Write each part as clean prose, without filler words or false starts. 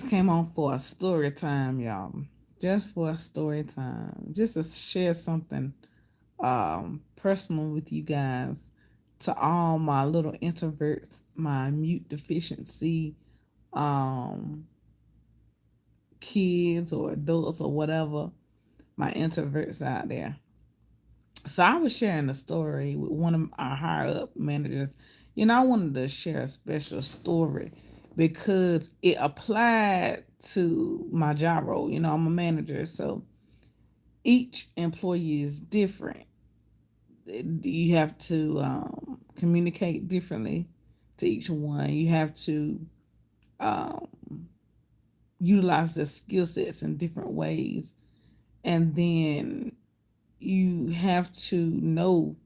just came on for a story time, y'all. Just for a story time. Just to share something personal with you guys. To all my little introverts, my mute deficiency um kids or adults or whatever, my introverts out there. So I was sharing a story with one of our higher up managers. I wanted to share a special story because it applied to my job role. I'm a manager, so each employee is different. You have to communicate differently to each one. You have to um, utilize their skill sets in different ways. And then you have to know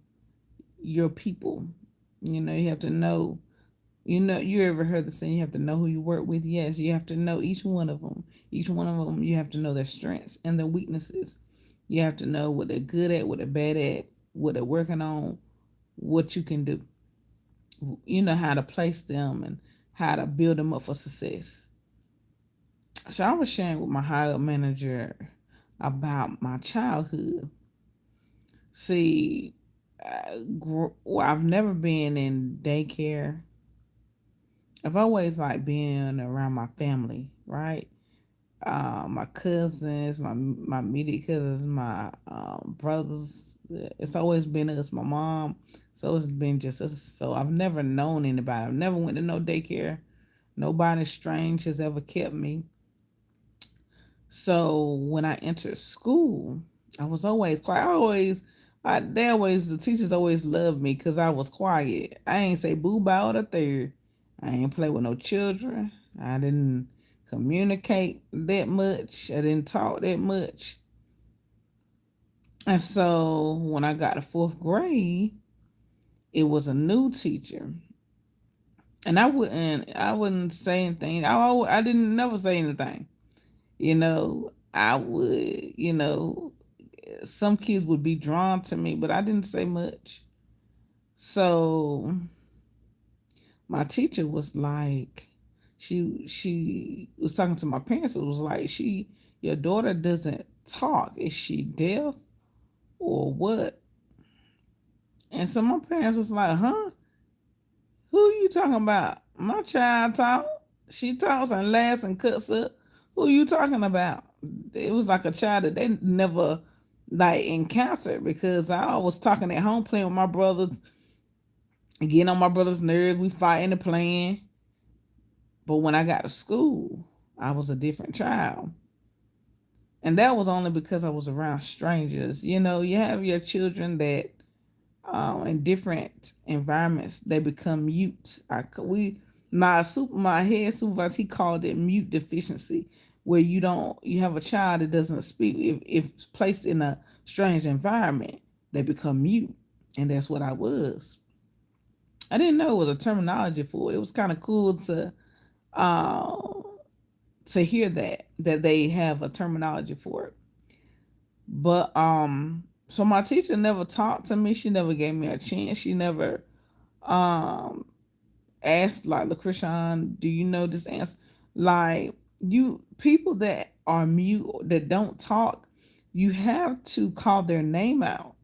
your people. You have to know. You ever heard the saying, you have to know who you work with? Yes, you have to know each one of them. Each one of them, you have to know their strengths and their weaknesses. You have to know what they're good at, what they're bad at, what they're working on, what you can do. You know how to place them and how to build them up for success. So I was sharing with my higher manager about my childhood. See, I've never been in daycare. I've always like been around my family, right? My cousins, my immediate cousins, my brothers. It's always been us. My mom. So it's been just us. So I've never known anybody. I've never went to no daycare. Nobody strange has ever kept me. So when I entered school, I was always quiet. The teachers always loved me because I was quiet. I ain't say boo about a third. I ain't play with no children. I didn't communicate that much. I didn't talk that much. And so when I got to fourth grade, it was a new teacher. And I wouldn't say anything. I didn't never say anything. I would, some kids would be drawn to me, but I didn't say much. So my teacher was like, she was talking to my parents. It was like, your daughter doesn't talk. Is she deaf or what? And so my parents was like, huh? Who you talking about? My child talk. She talks and laughs and cuts up. Who you talking about? It was like a child that they never like encountered because I was talking at home playing with my brothers, getting on my brother's nerves. We fighting and playing. But when I got to school, I was a different child. And that was only because I was around strangers. You have your children that in different environments they become mute. My head supervisor, he called it mute deficiency, where you have a child that doesn't speak. If it's placed in a strange environment, they become mute, and that's what I was. I didn't know it was a terminology for it. It was kind of cool uh, to hear that they have a terminology for it. But so my teacher never talked to me. She never gave me a chance. She never um asked like, LaCrishan, do you know this answer? Like, you people that are mute, that don't talk, you have to call their name out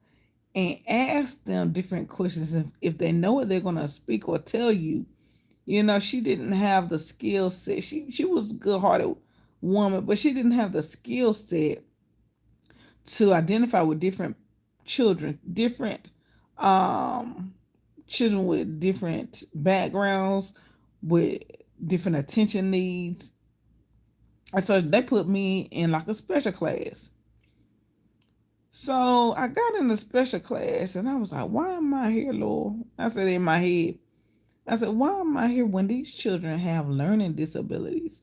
and ask them different questions. If they know what they're gonna speak or tell you. She didn't have the skill set. She was a good hearted woman, but she didn't have the skill set to identify with different children, different um children with different backgrounds, with different attention needs. And so they put me in like a special class. So I got in a special class and I was like, why am I here, Lord? I said in my head, I said, why am I here when these children have learning disabilities?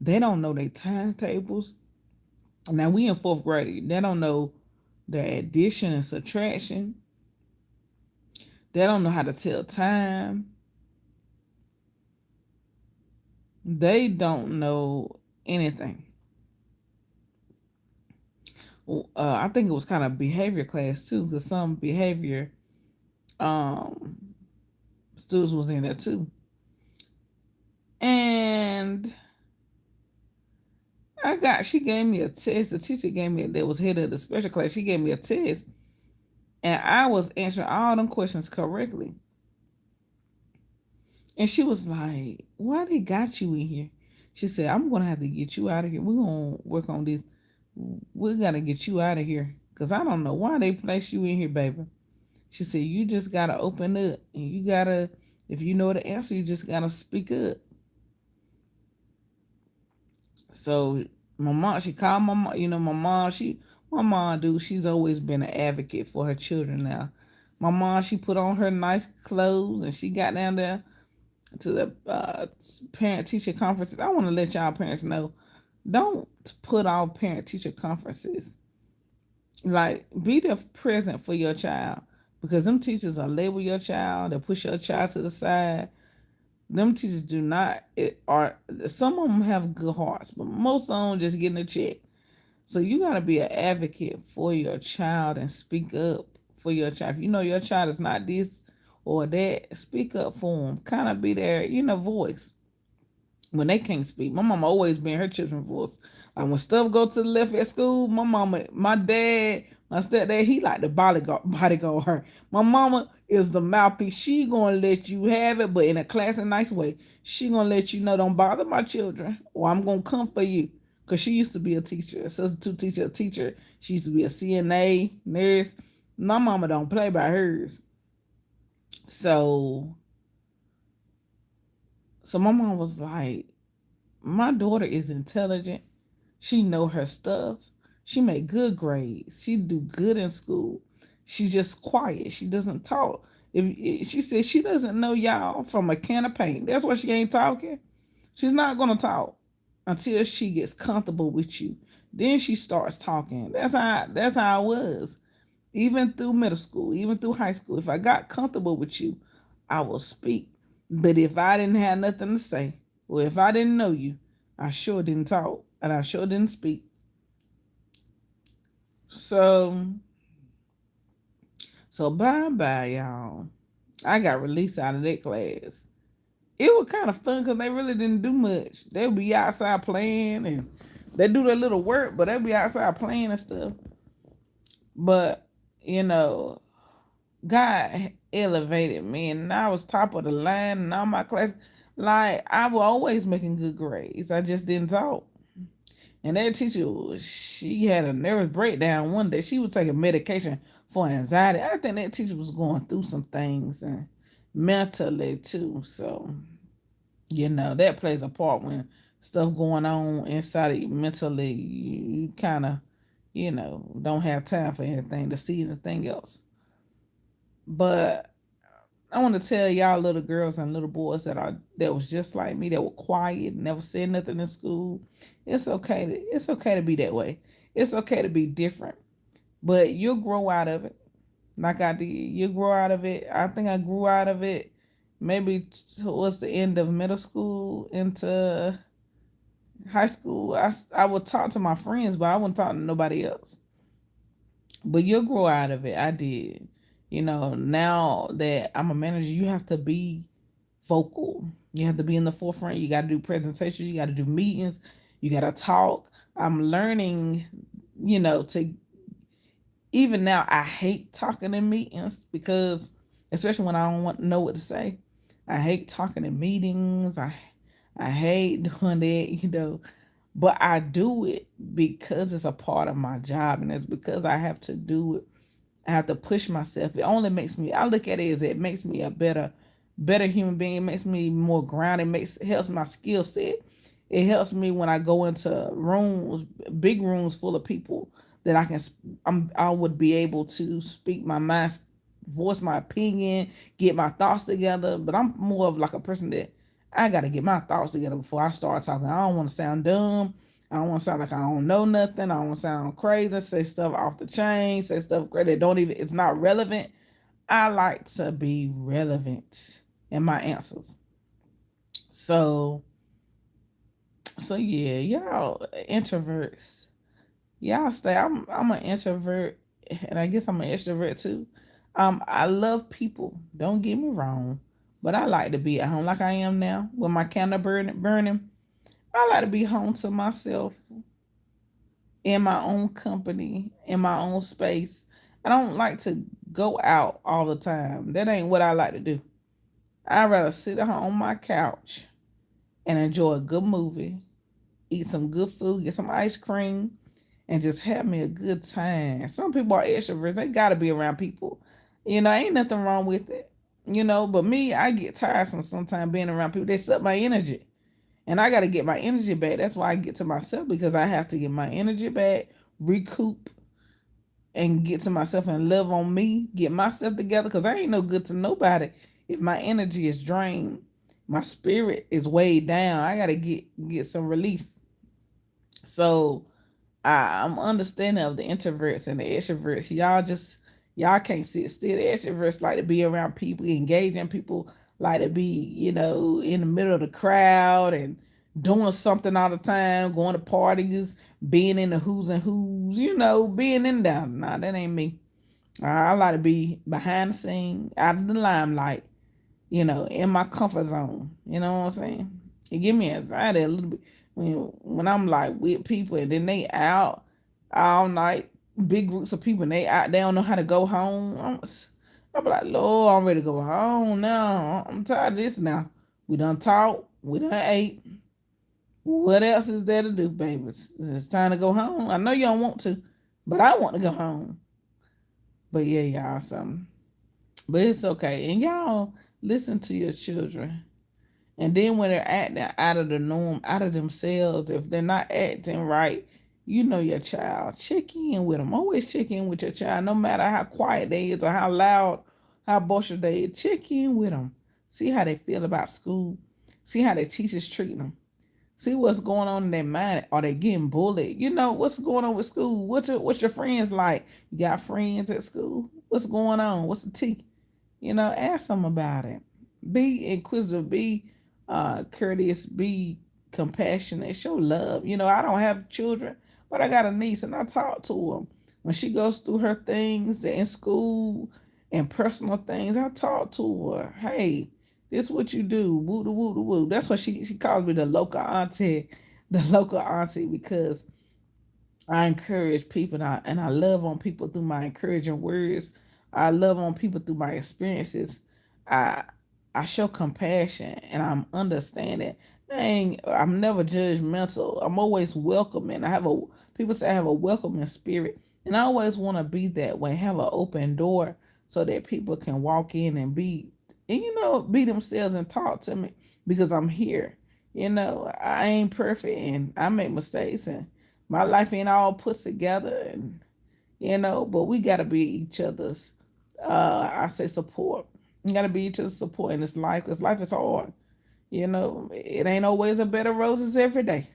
They don't know their timetables. Now we in fourth grade. They don't know their addition and subtraction. They don't know how to tell time. They don't know anything. I think it was kind of behavior class too, because some behavior um, students was in there too. And She gave me a test. The teacher gave me, that was head of the special class. She gave me a test, and I was answering all them questions correctly. And she was like, "Why they got you in here?" She said, "I'm gonna have to get you out of here. We're gonna work on this. We gotta get you out of here. Cause I don't know why they placed you in here, baby." She said, "You just gotta open up, and you gotta, if you know the answer, you just gotta speak up." So my mom, she called my mom. My mom, dude, she's always been an advocate for her children. Now, my mom, she put on her nice clothes and she got down there to the parent teacher conferences. I want to let y'all parents know, don't put off parent teacher conferences. Like, be the present for your child, because them teachers will label your child, they'll push your child to the side. Them teachers do not, are some of them have good hearts, but most of them just getting a check. So you got to be an advocate for your child and speak up for your child. If you know your child is not this or that, speak up for them. Kind of be their, voice when they can't speak. My mama always been her children's voice. Like when stuff go to the left at school, my dad, my stepdad, he like the bodyguard her. My mama is the mouthpiece. She gonna let you have it, but in a classy, nice way. She gonna let you know, don't bother my children, or I'm gonna come for you. Cause she used to be a teacher, a substitute teacher, a teacher. She used to be a CNA nurse. My mama don't play by hers. So so my mom was like, my daughter is intelligent. She know her stuff. She make good grades. She do good in school. She's just quiet. She doesn't talk. If she says she doesn't know y'all from a can of paint, that's why she ain't talking. She's not gonna talk until she gets comfortable with you. Then she starts talking. That's how I was. Even through middle school, even through high school. If I got comfortable with you, I will speak. But if I didn't have nothing to say, or if I didn't know you, I sure didn't talk and I sure didn't speak. So bye bye, y'all. I got released out of that class. It was kind of fun because they really didn't do much. They'll be outside playing and they do their little work, but they'll be outside playing and stuff. But, you know, God elevated me and I was top of the line in all my class. Like, I was always making good grades. I just didn't talk. And that teacher, she had a nervous breakdown one day. She was taking medication for anxiety. I think that teacher was going through some things and mentally too. So, that plays a part when stuff going on inside of you mentally. You kind of, don't have time for anything to see anything else. But I want to tell y'all little girls and little boys that was just like me, that were quiet, never said nothing in school. It's okay to be that way. It's okay to be different. But you'll grow out of it. Like I did. You'll grow out of it. I think I grew out of it maybe towards the end of middle school into high school. I would talk to my friends, but I wouldn't talk to nobody else. But you'll grow out of it. I did. Now that I'm a manager, you have to be vocal. You have to be in the forefront. You got to do presentations. You got to do meetings. You got to talk. I'm learning, to even now. I hate talking in meetings because, especially when I don't want to know what to say, I hate talking in meetings. I hate doing that. But I do it because it's a part of my job, and it's because I have to do it. I have to push myself. It only makes me, I look at it as it makes me a better human being. It makes me more grounded. Helps my skill set. It helps me when I go into rooms, big rooms full of people, that I would be able to speak my mind, voice my opinion, get my thoughts together. But I'm more of like a person that I got to get my thoughts together before I start talking. I don't want to sound dumb. I don't want to sound like I don't know nothing. I don't want to sound crazy, say stuff off the chain, say stuff that don't even, it's not relevant. I like to be relevant in my answers. So, yeah, y'all introverts. Y'all stay. I'm an introvert, and I guess I'm an extrovert too. I love people. Don't get me wrong, but I like to be at home like I am now with my candle burning. I like to be home to myself. in my own company, in my own space. I don't like to go out all the time. That ain't what I like to do. I'd rather sit at home on my couch and enjoy a good movie, eat some good food, get some ice cream, and just have me a good time. Some people are extroverts. They got to be around people. Ain't nothing wrong with it. But me, I get tiresome sometimes being around people. They suck my energy. And I got to get my energy back. That's why I get to myself because I have to get my energy back, recoup, and get to myself and love on me, get myself together because I ain't no good to nobody if my energy is drained. My spirit is weighed down. I got to get some relief. So I'm understanding of the introverts and the extroverts. Y'all can't sit still. The extroverts like to be around people, engaging people, like to be, in the middle of the crowd and doing something all the time, going to parties, being in the who's and who's, being in there. Nah, that ain't me. I like to be behind the scene, out of the limelight, in my comfort zone. You know what I'm saying? It give me anxiety a little bit when I'm like with people and then they out all night, big groups of people, and they don't know how to go home. I'm like, Lord, I'm ready to go home now. I'm tired of this now. We done talked, we done ate. What else is there to do, baby? It's time to go home. I know you don't want to, but I want to go home. But yeah, y'all, something. But it's okay. And y'all listen to your children. And then when they're acting out of the norm, out of themselves, if they're not acting right, your child. Check in with them. Always check in with your child, no matter how quiet they is or how loud, how boisterous they is. Check in with them. See how they feel about school. See how their teachers treat them. See what's going on in their mind. Are they getting bullied? What's going on with school? What's your friends like? You got friends at school? What's going on? What's the tea? Ask them about it. Be inquisitive. Be courteous. Be compassionate. Show love. I don't have children, but I got a niece, and I talk to her when she goes through her things in school and personal things. I talk to her. Hey, this what you do. Woo, woo, woo. That's why she calls me the local auntie, because I encourage people, and I love on people through my encouraging words. I love on people through my experiences. I I show compassion and I'm understanding. I'm never judgmental. I'm always welcoming. People say I have a welcoming spirit, and I always want to be that way. Have an open door so that people can walk in and be themselves and talk to me because I'm here. I ain't perfect and I make mistakes and my life ain't all put together, and but we gotta be each other's I say support. You gotta be each other's support in this life because life is hard. It ain't always a bed of roses every day.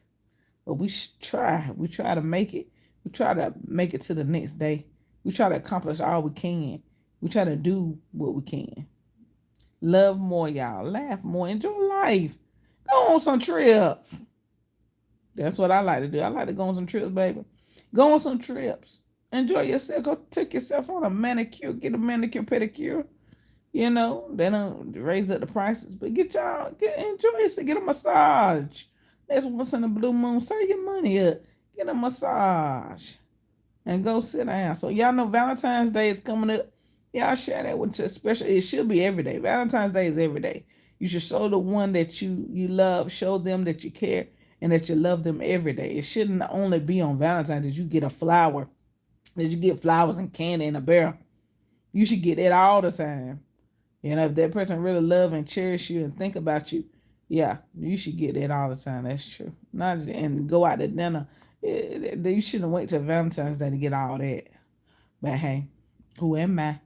But try. We try to make it. We try to make it to the next day. We try to accomplish all we can. We try to do what we can. Love more, y'all. Laugh more. Enjoy life. Go on some trips. That's what I like to do. I like to go on some trips, baby. Go on some trips. Enjoy yourself. Go take yourself on a manicure. Get a manicure, pedicure. They don't raise up the prices, but enjoy yourself. Get a massage. That's once in a blue moon. Save your money up. Get a massage and go sit down. So y'all know Valentine's Day is coming up. Y'all share that with your special. It should be every day. Valentine's Day is every day. You should show the one that you love. Show them that you care and that you love them every day. It shouldn't only be on Valentine's that you get a flower, that you get flowers and candy in a barrel. You should get it all the time. If that person really love and cherish you and think about you, yeah, you should get that all the time. That's true. Not and go out to dinner. You shouldn't wait till Valentine's Day to get all that. But hey, who am I?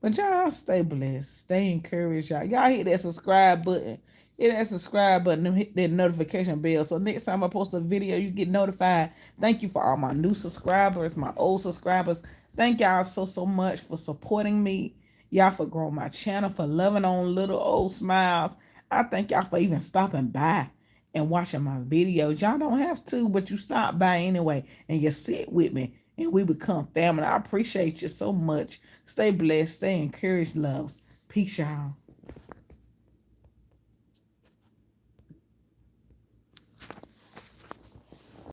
But y'all stay blessed. Stay encouraged, y'all. Y'all hit that subscribe button. Hit that subscribe button and hit that notification bell. So next time I post a video, you get notified. Thank you for all my new subscribers, my old subscribers. Thank y'all so much for supporting me. Y'all for growing my channel, for loving on little old smiles. I thank y'all for even stopping by and watching my videos. Y'all don't have to, but you stop by anyway and you sit with me and we become family. I appreciate you so much. Stay blessed, stay encouraged, loves. Peace, y'all.